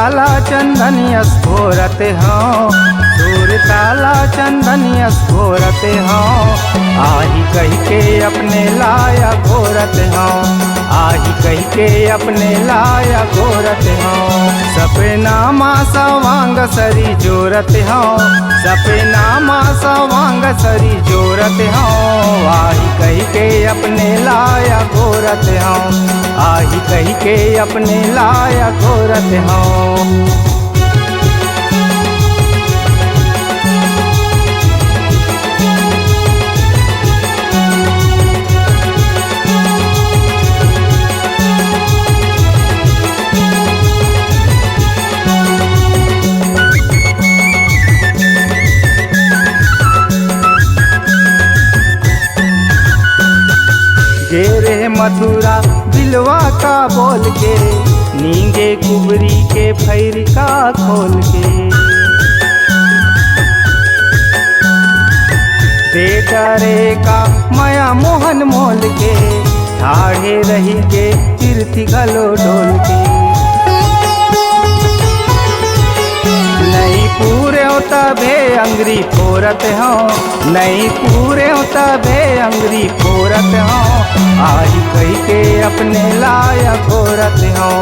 ताला चंदनियस घोरत हूँ, सूर ताला चंदनियस घोरत हूँ। आही कह के अपने लाया घोरत हूँ, आही कह के अपने लाया घोरत हूँ। सपना मा सवांग सरी जोरत हूँ, सपना मा सवांग सरी जोरत हूँ। आही कह के अपने लाया घोरत हूँ, आही कह के अपने लाया घोरत हूँ। गेरे मथुरा दिलवा का बोल के, नींगे कुबरी के फैर का खोल के। दे डरे का माया मोहन मोल के, ठाढ़े रही के तीर्थी गलो डोल के। नहीं पूरे तबे अंगरी फोरत हूँ, नहीं पूरे तबे अंगरी फोरत हूँ। आही कह के अपने लाया घोरत हूँ,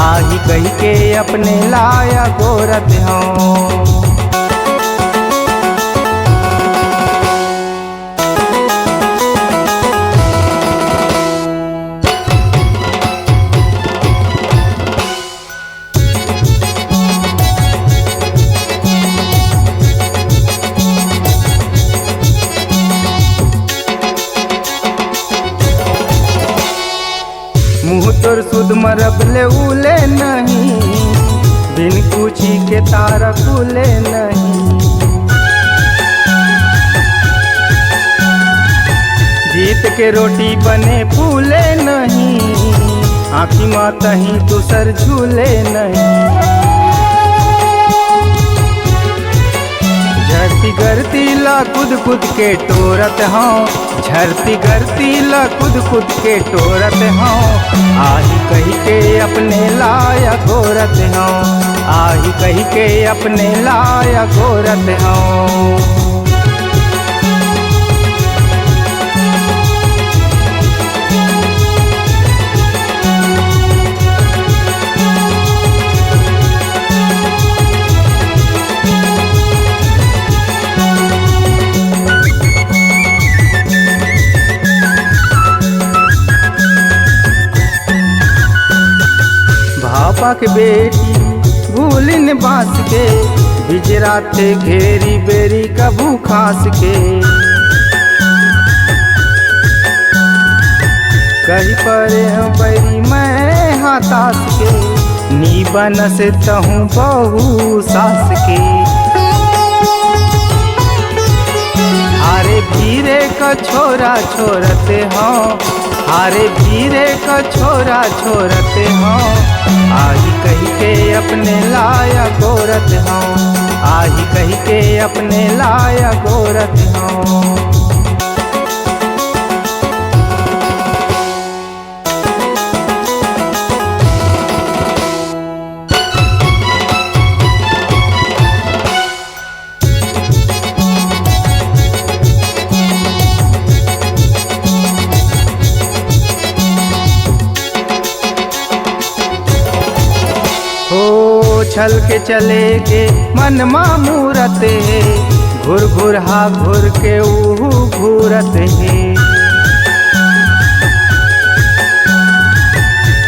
आही कह के अपने लाया घोरत हूँ। मुँह तोर सुध मरबले उले नहीं, बिन पूछी के तारा खुले नहीं। जीत के रोटी बने फूले नहीं, आँखी माँ तहीं दूसर झूले नहीं। झरती गरती ला खुद खुद के टोरत हूँ, झरती गरती ला खुद खुद के टोरत हूँ। आही कह के अपने लाया घोरत हूँ, आही कह के अपने लाया घोरत हूँ। भापा के बेटी भूलिन बांस के, बिजराते घेरी बेरी कबू खास के। कही परे बैरी मैं हाथास के, नी बनस तहूँ बहु सास के। हारे भीरे का छोरा छोरते हों, हारे भीरे का छोरा छोरते हों। आही कह के अपने लाया घोरत हूँ, आही कह के अपने लाया घोरत हूँ। छल के चले गे मन मामूरत है, घुर घुर हा घुर के ऊहू घूरत है।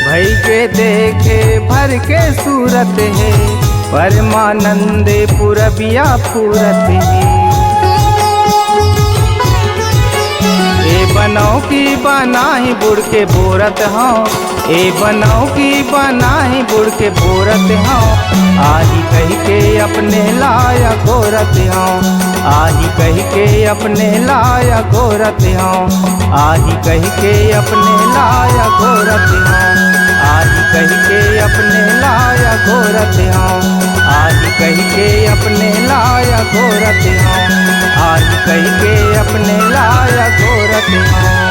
भई के देखे भर के सूरत है, परमानंदे पुरबिया पूरत है। ए बनाओ की बनाही बुड़ के बोरत हूँ, ए बनाओ की बनाही बुड़ के बोरत हूँ। आही कह के अपने लाया घोरत हूँ, आही कह के अपने लाया घोरत हूँ। आही कह के अपने लाया घोरत हूँ, आही कह के अपने लाया घोरत हूँ। आही कह के अपने लाया घोरत हूँ, आही कह के अपने लाया घोरत हूँ।